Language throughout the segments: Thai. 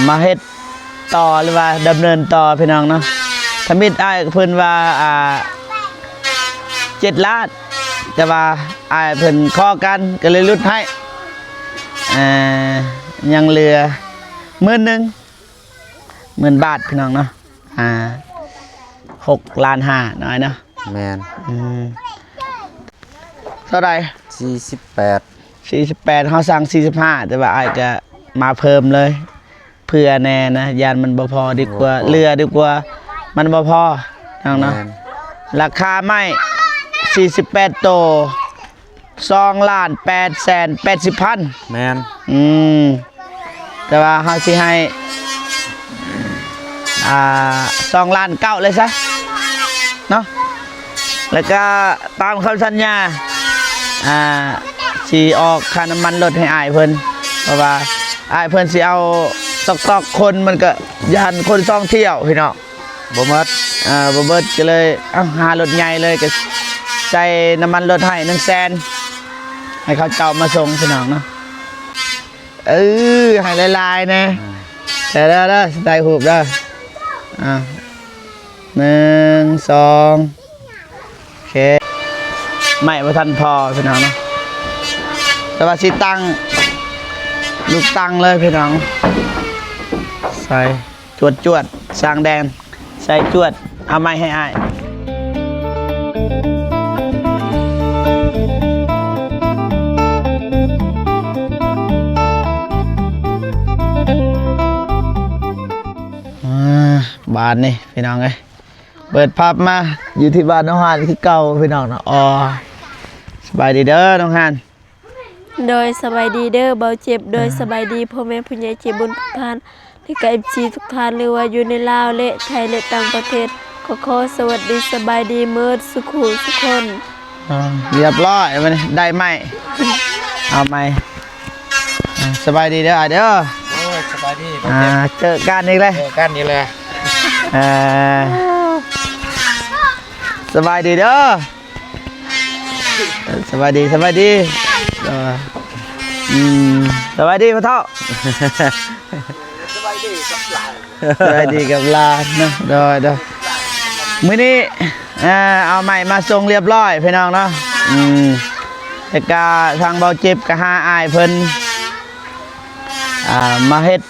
มาเฮ็ดต่อหรือว่าดำเนินต่อพี่น้องเนาะทมิตอ้ายเพิ่นว่า7 ล้านแต่ว่าอ้ายเพิ่นข้อกันก็เลยลดให้ยังเหลือ10,000 บาทพี่น้องเนาะ6.5 ล้านน้อยเนาะแมนเท่าไหร่48เฮาสั่ง45แต่ว่าอ้ายก็มาเพิ่มเลยเพื่อแน่นะยานมันบ่พอดีกว่าเรือดีกว่ามันบ่พอน้องเนาะราคาไม้48 โต2,880,000 แมนแต่ว่าเฮาสิให้2.9 ล้านเลยซะเนาะแล้วก็ตามคำสัญญาสิออกค่าน้ำมันรถให้อ้ายเพิ่นเพราะว่าอ้ายเพิ่นสิเอาตอกคนมันก็ยันคนท่องเที่ยวพี่น้องบ่หมดบ่เบิดก็เลยหารถใหญ่เลยก็ใส่น้ำมันรถให้100,000ให้เขาเจ้ามาส่งพี่น้องเนาะให้ลายๆนะแต่เด้อได้หูบเด้อ1 2โอเคไม่บ่ทันพอพี่น้องเนาะแต่ว่าสิตั้งลูกตั้งเลยพี่น้องใส่จวดสร้างแดนใส่จวดเอาไม้ให้อ้ายบ้านนี่พี่น้องเอ้ยเปิดภาพมาอยู่ที่บ้านน้องฮานที่เก่าพี่น้องเนาะสบายดีเด้อน้องฮานโดยสบายดีเด้อเบาเจ็บโดยสบายดีพ่อแม่ผู้ใหญ่ใจบุญทุกท่านที่กับ FC ทุกท่านหรือว่าอยู่ในลาวและไทยและต่างประเทศขอสวัสดีสบายดีเมิดสุขุทุกคนเรียบร้อยมันได้ไหมเอาไหมสบายดีเด้อเด้อสบายดีเจอกันอีกเลยสบายดีเด้อสบายดีพ่อเฒ่าสบายดีกับหลานเนาะเด้อมื้อนี้เอาใหม่มาส่งเรียบร้อยพี่น้องเนาะแต่ก็ทางเบาเจ็บก็หาอ้ายเพิ่นมาเฮ็ด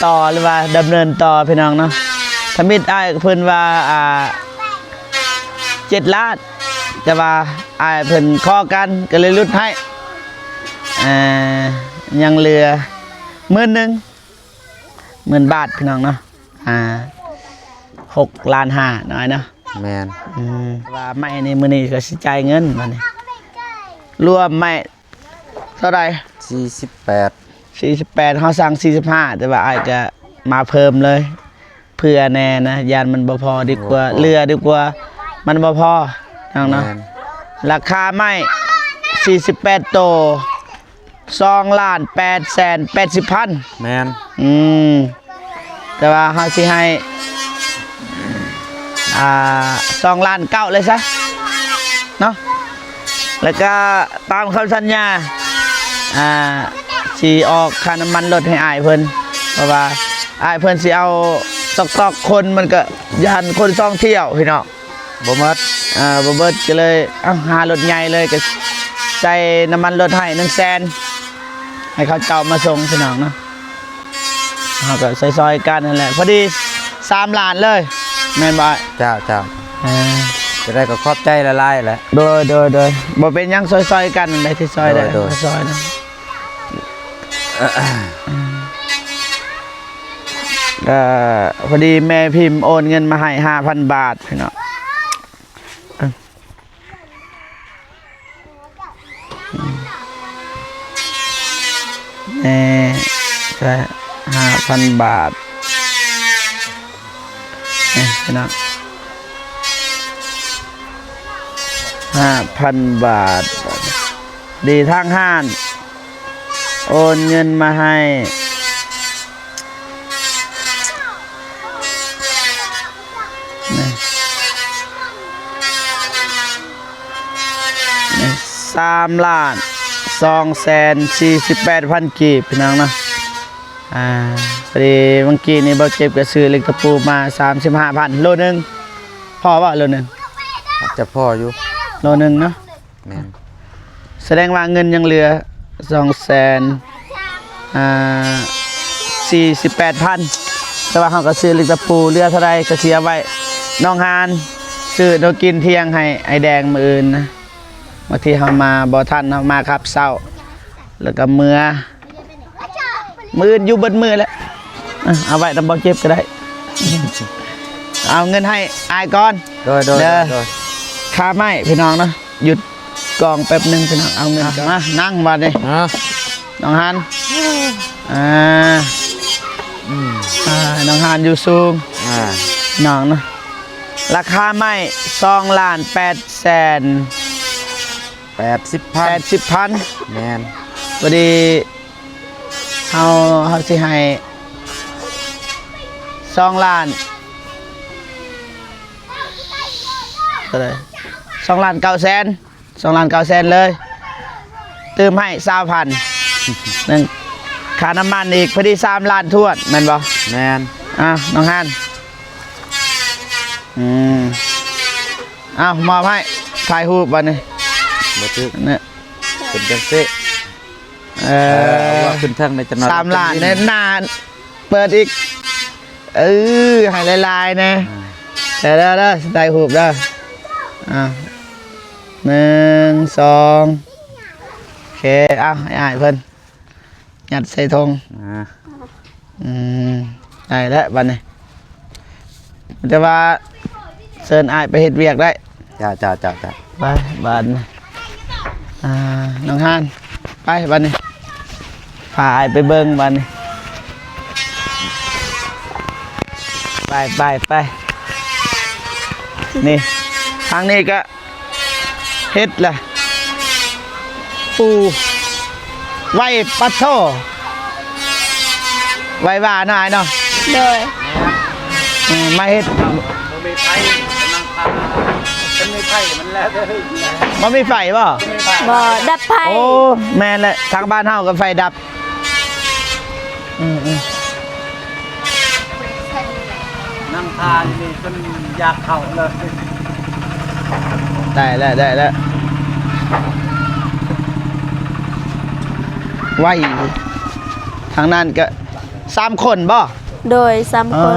ต่อหรือว่าดำเนินต่อพี่น้องเนาะทมิตอ้ายเพิ่นว่า7 ล้านแต่ว่าอ้ายเพิ่นข้อกันก็เลยลดให้ยังเหลือ10,000 บาทพี่น้องเนาะ6.5 ล้านน้อยเนาะแมนว่าไม่ในมื้อนี้ก็สิจ่ายเงินมานี่รวมไม่เท่าไหร่48เฮาสั่ง45แต่ว่าอ้ายก็มาเพิ่มเลยเพื่อแน่นะยานมันบ่พอดีกว่าเรือดีกว่ามันบ่พอน้องเนาะราคาไม้48 โต2,880,000แมนแต่ว่าเฮาสิให้2.9 ล้านเลยซะเนาะแล้วก็ตามคำสัญญาสิออกค่าน้ำมันรถให้อ้ายเพิ่นเพราะว่าอ้ายเพิ่นสิเอาตอกคนมันก็ยันคนท่องเที่ยวพี่น้องบ่หมดบ่เบิดก็เลยหารถใหญ่เลยก็ใส่น้ำมันรถให้100,000ให้เขาเจ้ามาส่งพี่น้องเนาะเฮาก็ซอยๆกันนั่นแหละพอดี3 ล้านเลยแม่นบ่เจ้าจะได้ก็ขอบใจละลายแหละโดยบ่เป็นยังซอยๆกันได้ที่ซอยได้ซอยนะพอดีแม่พิมพ์โอนเงินมาให้ 5,000 บาทพี่น้องใช่5,000 บาทพี่น้อง5,000 บาทดีทางห้านโอนเงินมาให้3,248,000 กีบพี่น้องนะ อดีเมื่อกี้นี่เบาเจ็บก็ซื้อเหล็กตะปูมา 35,000โลนึงพอบ่โลนึง อาจจะพ่ออยู่ โลนึงเนาะ แม่น แสดงว่าเงินยังเหลือ248,000แต่ว่าเขาก็ซื้อเหล็กตะปูเหลือเท่าไรก็เสียไว้น้องฮานซื้อโดกินเที่ยงให้ไอแดงมื้ออื่นนะบางทีเขามาบ่ทันเขามาครับเช้าแล้วก็มื้ออื่นอยู่เบิดมื้อแล้วเอาไว้ตำบ่เจ็บก็ได้ เอาเงินให้อายก่อน โดย เด้อ ค่าไม้พี่น้องเนาะหยุดกองแป๊บหนึงพี่น้องเอาเงินก่อนมานั่งบัดนี้ น้องฮันน้องฮันอยู่สูงน้องเนาะราคาไม้2,880,000 แม่น พอดีเฮาสิให้2 ล้านเท่าไหร่2,900,000เลยเติมให้20,000นึงค่าน้ำมันอีกพอดี3 ล้านทวนแม่นบ่ แม่น น้องฮันมอบให้ถ่ายรูปบัดนี้ บ่ตึก เนี่ย เป็นจังซี่ว่าขึ้นทางในจังหวัด3 ล้านเนี่ยหน้าเปิดอีกให้ลายๆนะแต่เด้อถ่ายรูปเด้อ1 2โอเคให้เพิ่นยัดใส่ธงได้แล้วบัดนี้แต่ว่าเชิญอ้ายไปเฮ็ดเวียกได้ จ้า ไปบัดนี้น้องฮานไปบัดนี้พาอ้ายไปเบิ่งบัดนี้ไปนี่ทางนี้ก็เฮ็ดล่ะปูไว้ปัดโทไว้ว่าหน่อยเนาะ โดย มาเฮ็ด บ่มีไผกำลังพาเป็นมีไผมันแล้วเด้อ บ่มีไฟบ่ บ่ดับไฟ โอ้แม่นแหละทางบ้านเฮาก็ไฟดับนั่งทานนี่จนอยากเข้าเลย ได้แล้วไว้ทางนั้นก็3 คนบ่ โดย3 คน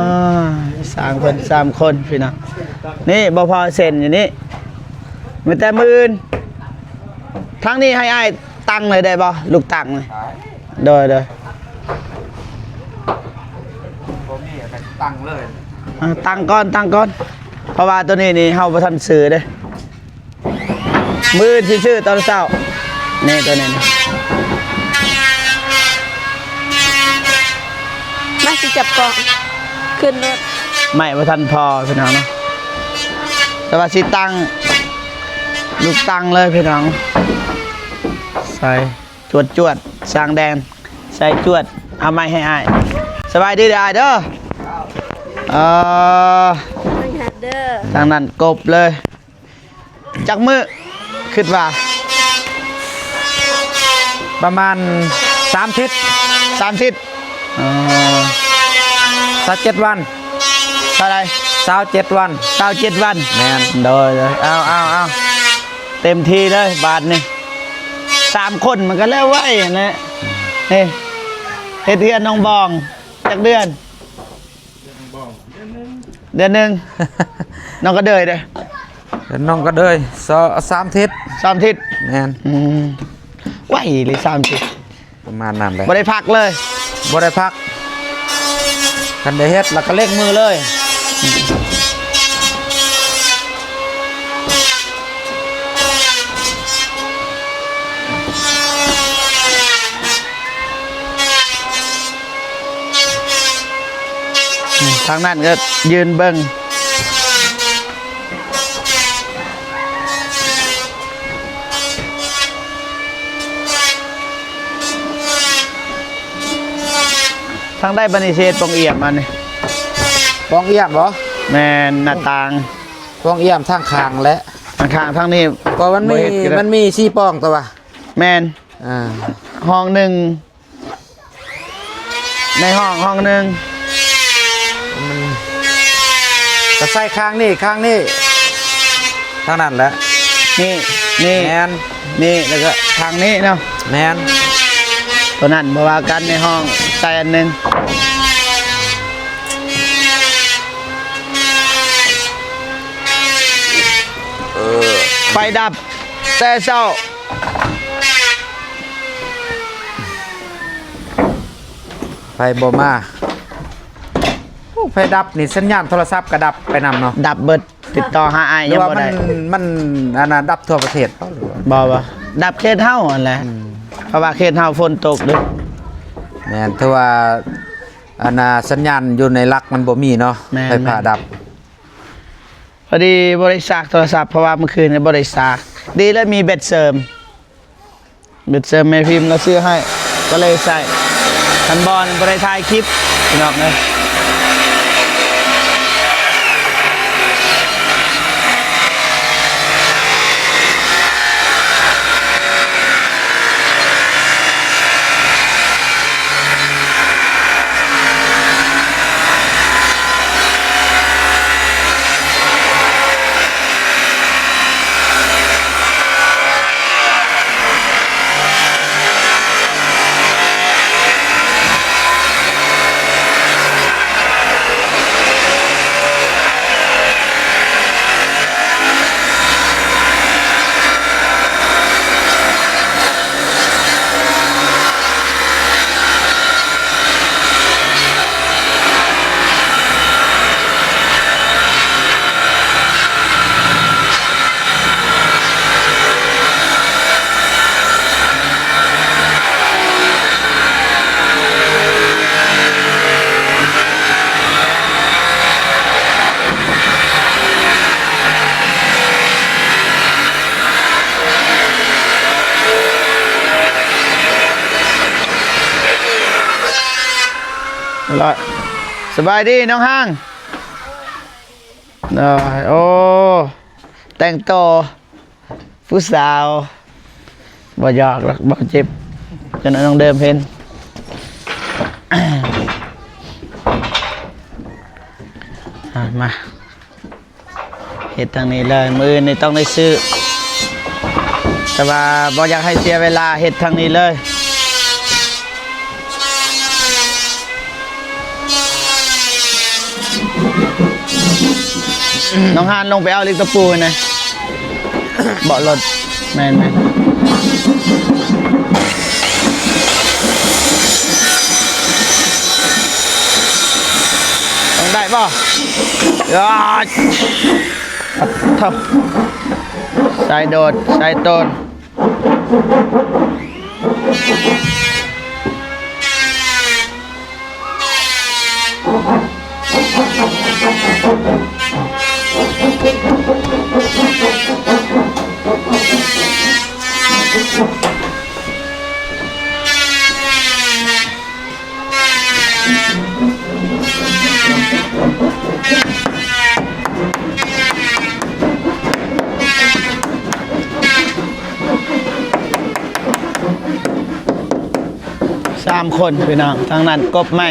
3 คนพี่น้องนี่บ่พอเซ็นอยู่นี่มีแต่มื้ออื่นทางนี้ให้อ้ายตังเลยได้บ่ลูกตังเลยโดย ผมนี่ไปตั้งเลย ตังก่อนเพราะว่าตัวนี้นี่เฮาบ่ทันซื้อเด้มื้อสิซื้อตอนเช้านี่ตัวนี้นี่ มาสิจับกล่องขึ้นรถ ไม่บ่ทันพอพี่น้องเนาะแต่ว่าสิตังลูกตังเลยพี่น้องใส่จวดสร้างแดนใส่จวดเอาไม้ให้อ้ายสบายดีเด้ออ้ายเด้อมันหัดเด้อ ทางนั้นกบเลยจักมือคิดว่า ประมาณ3 ทิศ 3 ทิศ27 วัน เท่าไหร่ 27 วัน 27 วัน แม่น โดยเอาเต็มที่เลยบาทนี่3 คนมันก็แล้วไว้นะนี่เฮ็ดเทือนน้องบองจักเดือนเดือนหนึ่ง น้องก็เดยเด้อ แล้วน้องก็เด้ย3 ทิศ 3 ทิศ แม่น ไหวเลย3 ทิศ ประมาณนั้นแหละ บ่ได้พักเลย บ่ได้พักคันได้เฮ็ดแล้วก็เล่งมือเลย ทางนั้นก็ยืนเบิ่งทางได้บันิเชษปองเอี่ยมมันนี่ ปองเอี่ยมบ่ แม่นหน้าต่าง ปองเอี่ยมทางข้างและ ข้างทางนี้ ก็มันมี บ่เฮ็ดก็ได้ มันมี4ปองตัวว่ะ แม่นห้องหนึ่ง ในห้องหนึง มันก็ใส่ข้างนี่ข้างนั้นแหละ นี่ แมน นี่แล้วก็ทางนี้เนาะ แมน ตัวนั้นบ่ว่ากันในห้องใส่อันหนึงไฟดับแต่เช้า ไฟบ่มาโอ้ไฟดับนี่สัญญาณโทรศัพท์ก็ดับไปนำเนาะ ดับเบิดติดต่อหาอ้าย หรื ยั อง ว่า บ่ มัน ได้ มันอันน่ะดับทั่วประเทศเปล่าหรือว่า บ่ดับเขตเฮานั่นแหละเพราะว่าเขตเฮาฝนตกเด้อ แม่นถือว่าอันน่ะสัญญาณอยู่ในลักมันบ่มีเนาะ แม่น ไฟฟ้าดับ พอดีบริษัทโทรศัพท์เพราะว่าเมื่อคืนเนี่ยบริษัทดีแล้วมีเบ็ดเสริมแม่พิมพ์เราซื้อให้ก็เลยใส่ทันบอลบริถ่ายคลิปพี่น้องเลยร้อยสบายดีน้องห้างโอ้แต่งตัวผู้สาวบ่หยอกหรอกบ่เจ็บจนน้องเดิมเห็น มาเห็ดทางนี้เลยมือนี่ต้องได้ซื้อแต่ว่าบ่อยากให้เสียเวลาเห็ดทางนี้เลยน้องฮานลงไปเอาลิกตะปูนะเบาะรถแมนต้องได้ป่ะยอดทับสายโดดสายต้น3 คนพี่น้องทางนั้นกบไม้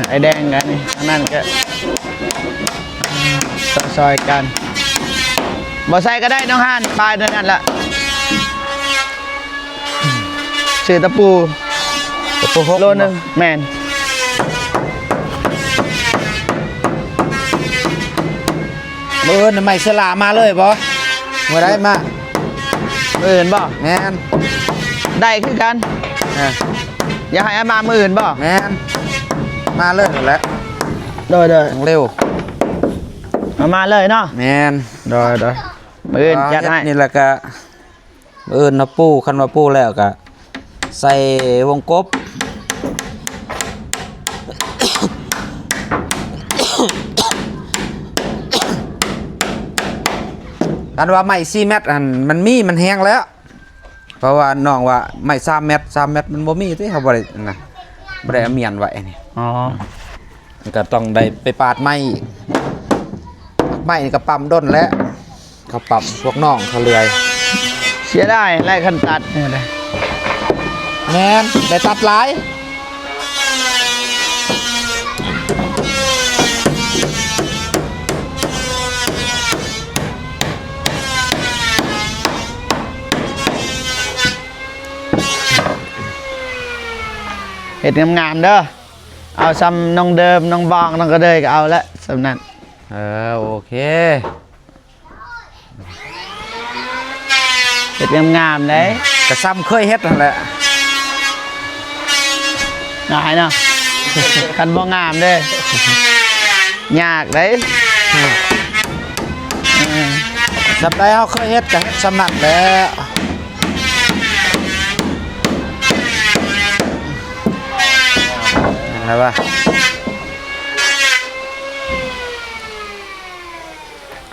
ไอแดงกันนี่ทางนั้นก็ซอยกันบ่ใส่ก็ได้น้องฮานปลายเดือนนั้นละซื้อตะปูโลนึงแมน เบิ่นไม่สลามาเลยบ่บ่ได้มา มืออื่นบ่ แม่น ได้คือกันอยากให้อามามืออื่นบ่ แม่นมาเลยนั่นแหละ โดย ต้องเร็ว เอามาเลยเนาะ แม่น โดยมืออื่นจัดให้ นี่แหละก็เอิ้นว่าปูคันว่าปูแล้วก็ใส่วงกบอันว่าไม้4 เมตรอันมันแห้งแล้วเพราะว่าน้องว่าไม้3 เมตรมันบ่มีที่เขาบ่ได้นะบ่ได้เอาเมียนไว้นี่ อ๋อ มันก็ต้องได้ไปปาดไม้อีกไม้นี่ก็ปั๊มด้นแล้วเขาปั๊มพวกน้องเขาเลื่อย เสียได้ไล่คันตัดเนี่ยเลย แม่นได้ตัดหลาย เห็ดงามๆเด้อเอาซ้ำน้องเดิมน้องบองน้องกระเดยก็เอาละสำนั้น โอเค เห็ดงามๆเลย กระซ้ำเคยเฮ็ดนั่นแหละ ง่ายเนาะ คันบ่งามเด้อยากเด้ จำได้เขาเคยเฮ็ดกับเฮ็ดสำนักแล้วอะไรวะ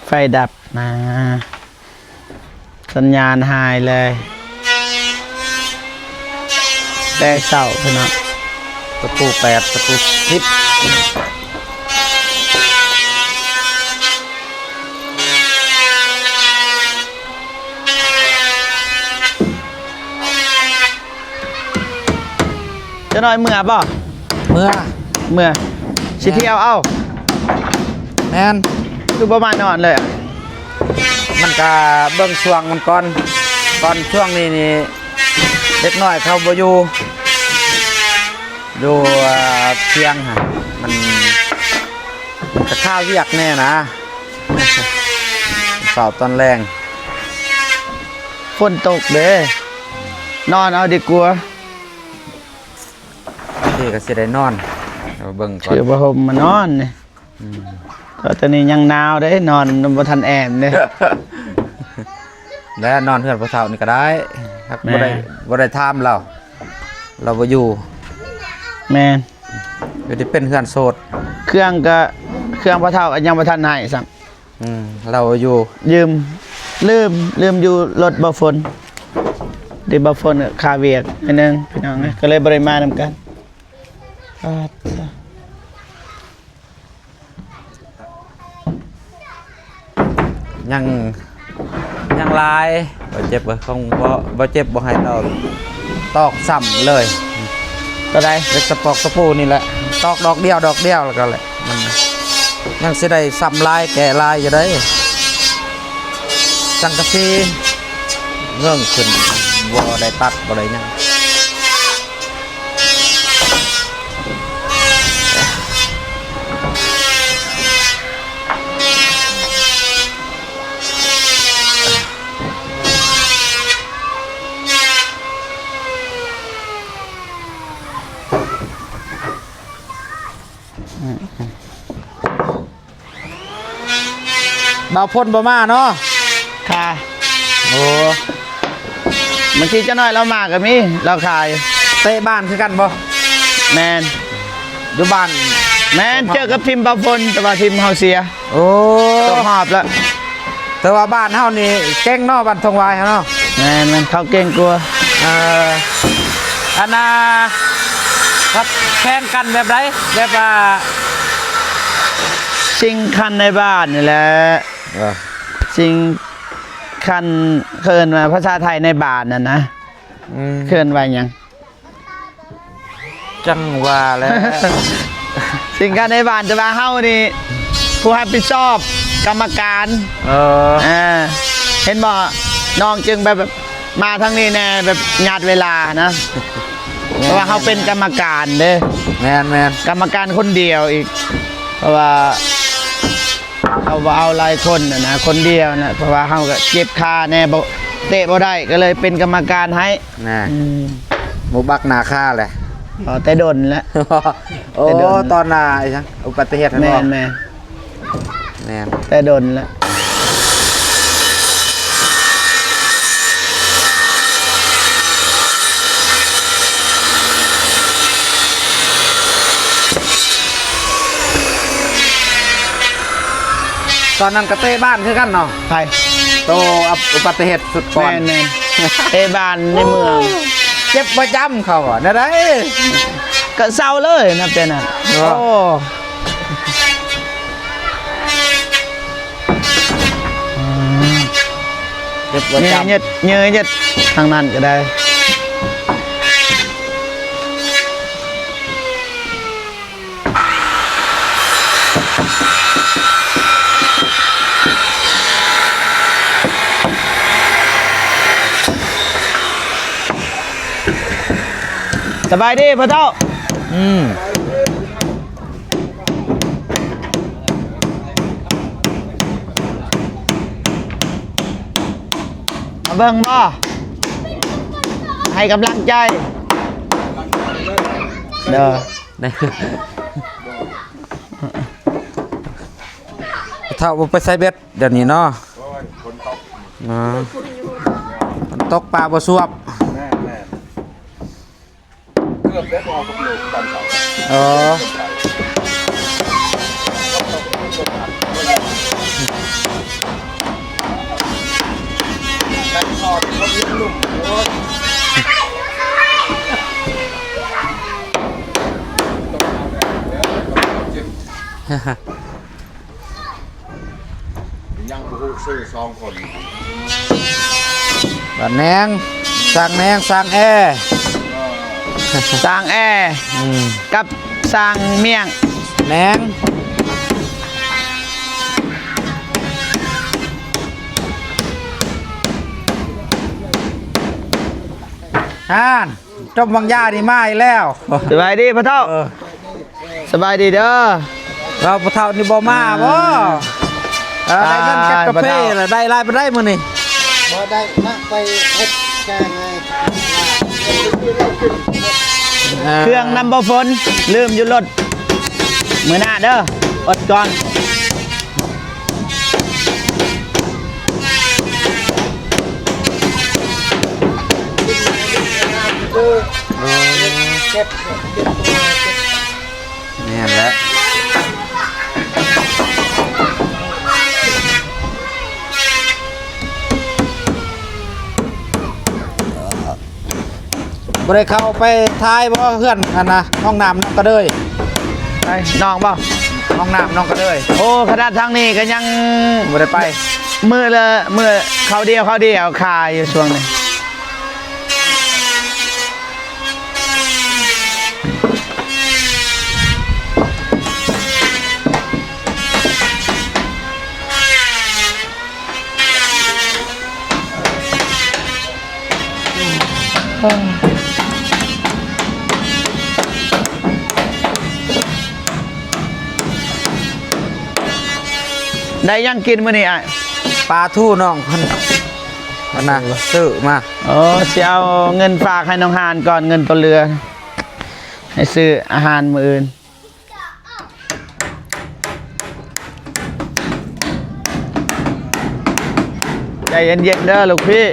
ไฟดับมาสัญญาณหายเลยแต่เศร้าพี่น้อง ประตู8ประตู10จะน้อยเมื่อป่ะ เมื่อ เมื่อสิเที่ยวเอ้า แมน คือประมาณนอนเลยอะ มันก็เบิ่งช่วงมันก่อนช่วงนี้นี่เด็กน้อยเขาบ่อยู่เที่ยงฮะมันจะข้าวเวียกแน่นะ เสาร์ตอนแรง ฝนตกเด้นอนเอาดีกว่า ที่ก็สิได้นอนเดี๋ยวเบิ่งก่อน เชื่อว่าผมมานอนเนี่ยตอนนี้ยังหนาวเด้นอนบ่ทันแอมเด้ แล้วนอนเพื่อนพ่อเฒ่านี่ก็ได้ครับ แม่ บ่ได้ถามเราบ่อยู่ แม่น อยู่ที่เป็นเพื่อนโสด เครื่องพระเท่าก็ยังบ่ทันให้ซ้ํ เราอยู่ ลืมอยู่รถบ่ฝนดิบ่ฝนก็คาเวียกนิดนึงพี่น้องเอ้ยก็เลยบ่ได้มานำกันอ่า ยังลายบ่เจ็บคงบ่เจ็บบ่ให้เราตอกซ้ำเลย ก็ได้ เล็กตะปอกตะปูนี่แหละตอกดอกเดียวแล้วก็แหละมันยังสิได้ซ้ำลายแก่ลายอยู่ได้สังกะสีเงื่องขึ้นบ่ได้ตัดบ่ได้หยังบ่าวพ่นบ่มาเนาะ ค่ะ โอ้ บางทีเจ้าน้อยเรามาก็มีเราขาย เตะบ้านคือกันบ่ แมน อยู่บ้าน แมนเจอกับทีมบาฝนแต่ว่าทีมเฮาเสีย โอ้ ตกหอบแล้ว แต่ว่าบ้านเฮานี่เก่งเนาะบ้านทองวายเนาะ แมนเขาเก่งกลัวา อันน่ะครับแข่งกันแบบไรแบบว่า สิ่งคันในบ้านนี่แหละสิ่งคันเคินมาภาษาไทยในบ้านน่ะนะเคินว่าหยัง จังว่าแล้ว สิ่งคันในบ้านจะว่าเฮานี่ผู้รับผิดชอบกรรมการ เห็นบ่น้องจึงแบบมาทางนี้แน่แบบญาติเวลานะเพราะว่าเขาเป็นกรรมการเด้อ แมน กรรมการคนเดียวอีก เพราะว่าเขาบ่เอาหลายคนนะคนเดียวนะเพราะว่าเขาก็เจ็บขาแน่บ่เตะบ่ได้ก็เลยเป็นกรรมการให้ น่ะหมูบักนาค่าแหละ อ๋อแต่ดนแล้ว โอ้ตอนน่ะไอ้จังอุบัติเหตุ แม่น แมน แต่ดนแล้ว ตอนนั้นก็เตะบ้านคือกันเนาะ ไป โตอุบัติเหตุสุดก่อน แม่นเตะบ้านในเมือง เจ็บประจำเขาอ่ะนะได้ ก็เศร้าเลยนะเป็นน่ะโอ้ เจ็บประ เง จ ยเย็ดทางนั้นก็ได้สบายดีพ่อเจ้า ำ มาเบิ่งบ่ให้กำลังใจเด้อ ถ้าบ่ไปใส่เบ็ดเดี๋ยวนี้เนาะมันตกปลาบ่สวบเกือบได้พอกับลูกตอนเช้ายังผู้ซื้อ2 คน บ้านแนงสร้างแนงสร้างแอ สร้างแอร์กับสร้างเมี่ยง แหนงจมบางยานี่มาอีกแล้ว สบายดีพ่อเฒ่าสบายดีเด้อ เราพอเท่านี่บ่มาบ่ได้เงินเก็บกาแฟแล้วได้รายไปได้มื้อนี่ บ่ได้นักไปเฮ็ดแกงไง เครื่องนำบ่ฝนลืมอยู่รถมื้อหน้าเด้ออดก่อนนี่แหละบ่ได้เข้าไปท้ายบ่เพื่อนอันนะห้องน้ำน้องกระเดย ไปน้องบ่ ห้องน้ำน้องกระเดย โอ้ขนาดทางนี้ก็ยัง บ่ได้ไป มือเขาเดียวคาอยู่ช่วงนี้ได้ยังกินมื้อนี้อ่ะ ปลาทู่น้องคนมันนะซื้อมา โอ้สิเอาเงินฝากให้น้องหานก่อนเงินตัวเรือ ให้ซื้ออาหารมื้ออื่นใจเย็นๆเด้อลูกพี่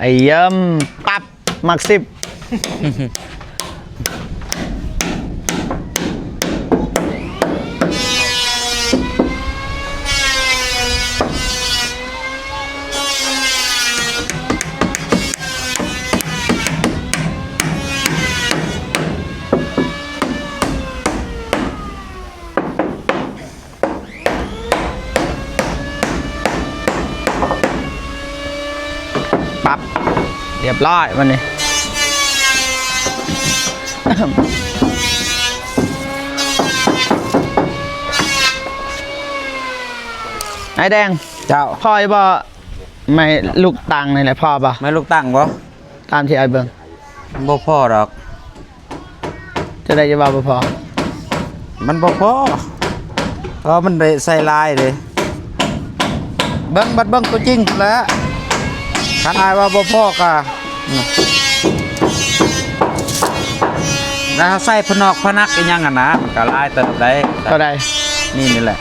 ไอ้เยิ้มปั๊บมัก10ปั๊บเรียบร้อยวันนี้ ไอ้แดง เจ้า พ่อยบ่ไม่ลูกตังนี่แหละพ่อบ่ ไม่ลูกตั้งบ่ ตามที่ไอ้เบิ่ง บ่พอดอก จะได้จะว่าบ่พอ มันบ่พอเพราะมันได้ใส่ลายเลยเบิ่งบัดเบิ่งตัวจริงแหล้วคันอายว่าบ่พอก็แล้วใส่พนอกพนักอีหยังอ่ะนะมันก็ลายเติบได้ เท่าใด นี่แหละ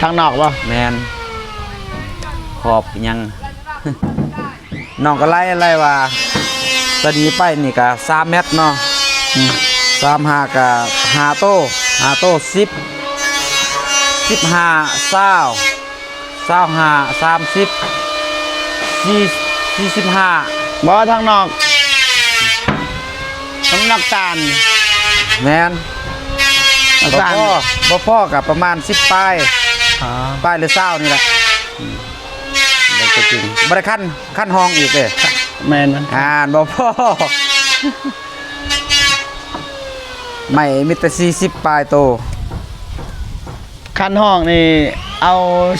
ทางนอกบ่ แมนขอบอีหยัง น้องก็ไล่อะไรว่าตอนนี้ไปนี่ก็3 เมตรเนาะ3 5ก็5 โต้5 โต้10 15 20 25 30 45 บ่ทางนอกทางนอกตาล แมน นอก บ่ ตาล พ่อบ่พ่อกับประมาณ10 ป้าย อ๋อ ป้ายหรือ20นี่แหละเด็กจริงบ่ได้ขั้นห้องอีกเด้ แม่นมัน บ่พ่อไม่มีแต่40 ปลายโต คันห้องนี่เอา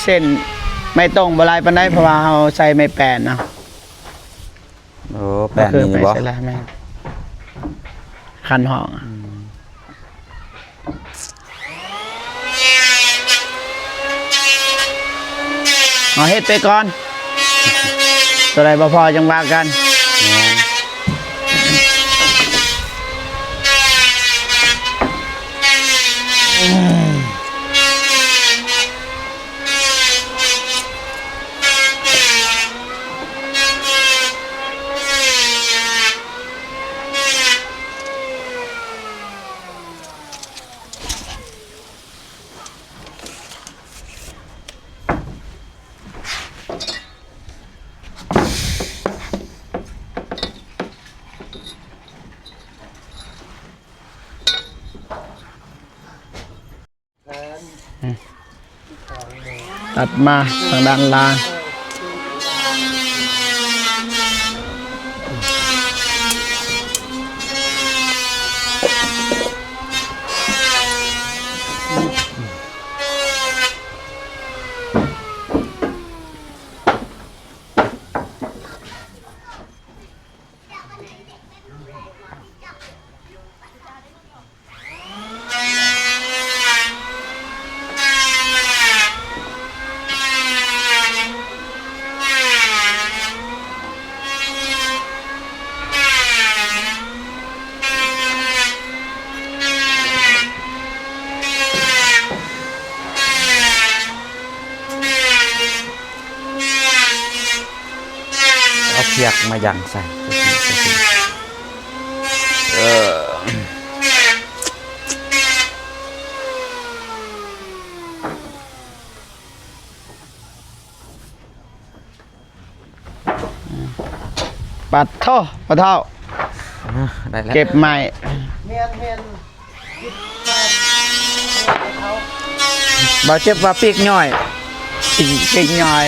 เส้นไม่ตรงบ่หลายปานใดเพราะว่าเฮาใส่ไม้แป้นเนาะ โอ้แป้นนี่ ไป บ่ ใส่ละแม่นคันห้องอะเอาเฮ็ดไปก่อนตัวใดบ่พอจังว่ากัน ตัดมาทางด้านล่างเอาเพียกมายังใส่ปัดท่อปะเท่า ได้แล้ว เก็บใหม่ เมียนคิดแฟนเขา บ่เจ็บว่าปีกย่อย ปิกหน่อย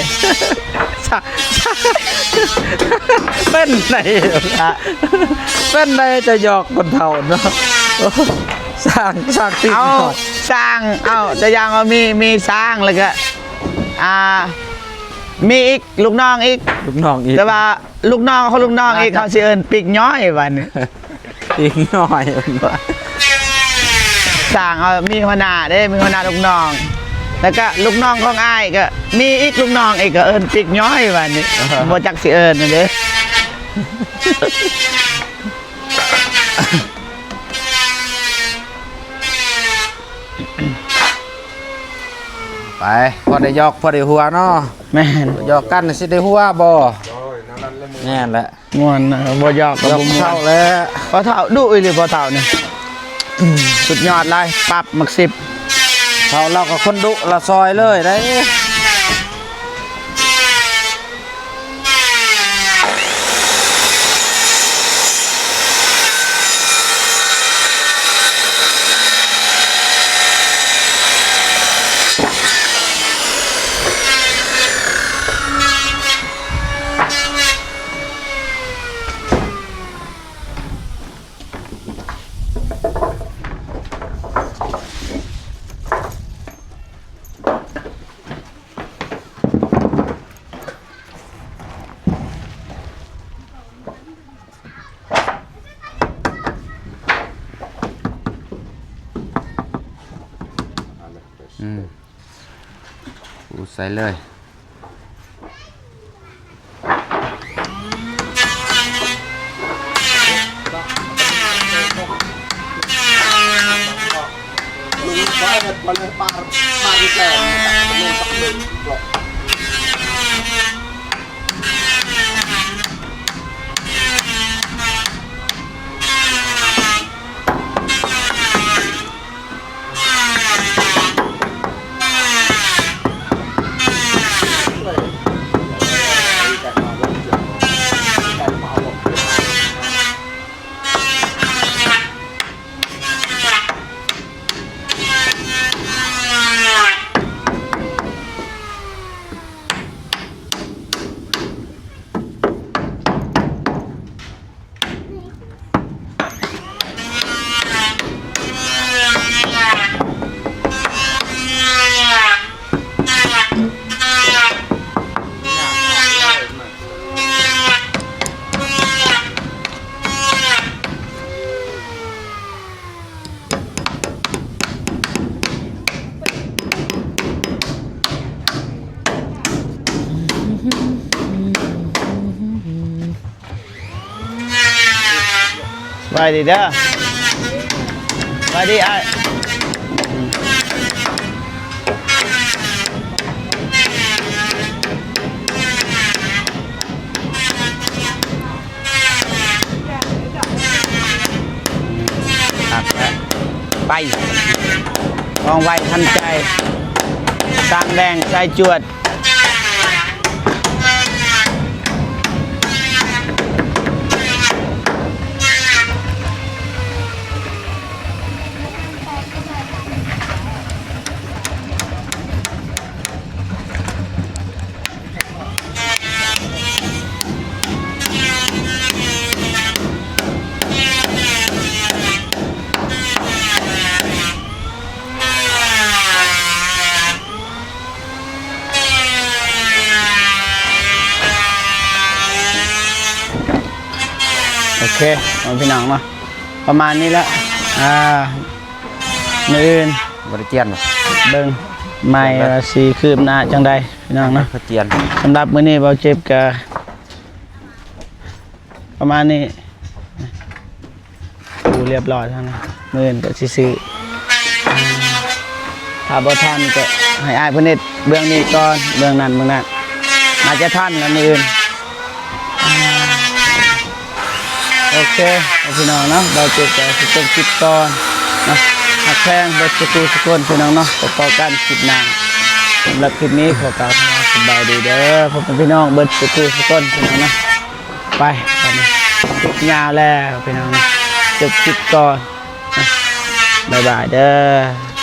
เป็นไหนเป็นไหนจะหยอกคนเฒ่าเนาะโอ้สร้างปีก เอา ย่อย สร้างเอาจะยังเอามีสร้างแล้วก็มีอีกลูกน้องอีก ลูกน้องอีก แต่ว่าลูกน้องเขาลูกน้องอีกเขาสิเอิ้นปิกน้อยวันนี้ ปีกย่อย สร้างเอามีหัวหน้าเด้มีหัวหน้าลูกน้อง แล้วก็ลูกน้องของอ้ายก็มีอีกลูกน้องอีกก็เอิ้นปิกน้อยวันนี้บ่จักสิเอิ้นนั่นเด้ ไปพอได้หยอกพอได้หัวเนาะ แม่น หยอกกันสิได้หัวบ่แม่นแหละ ม่วนนะบ่ยอก ห ก็ ยอก บ่ม่ว เท่าน แล้ว พอเท่าดุอีหรือพอเท่านี่สุดยอดเลยปรับมักสิบ เท่าเราก็คนดุละซอยเลยได้ ปูใส่เลย สบายดีเด้อสบายดีไอ้ไปมองไวทันใจสร้างแรงใจจวดโอเคเอาพี่น้องมาประมาณนี้แล้วมืออื่น บริเจียน เบิ่งไม่สีคืบหน้าจังใดพี่น้องเนาะ บริเจียน สำหรับมื้อนี้เบาเจ็บกะประมาณนี้ดูเรียบร้อยทั้งนั้นมื้ออื่นก็สิซื้อถ้าบ่ทันก็ให้อ้ายเพิ่นเฮ็ดเบื้องนี้ก่อนเบื้องนั้นน่าจะทันแล้วมื้ออื่นโอเคเอาพี่น้องเนาะเราเจอกันสิจบคลิปก่อนเนาะหักแพงเบิดสกูสกุลพี่น้องเนาะต่อกันคลิปหน้าสำหรับคลิปนี้ขอกล่าวสบายดีเด้อพบกับพี่น้องเบิดสกูสกุลพี่น้องเนาะไปตอนนี้คลิปยาวแล้วพี่น้องเนาะจบคลิปก่อนบ๊ายบายเด้อ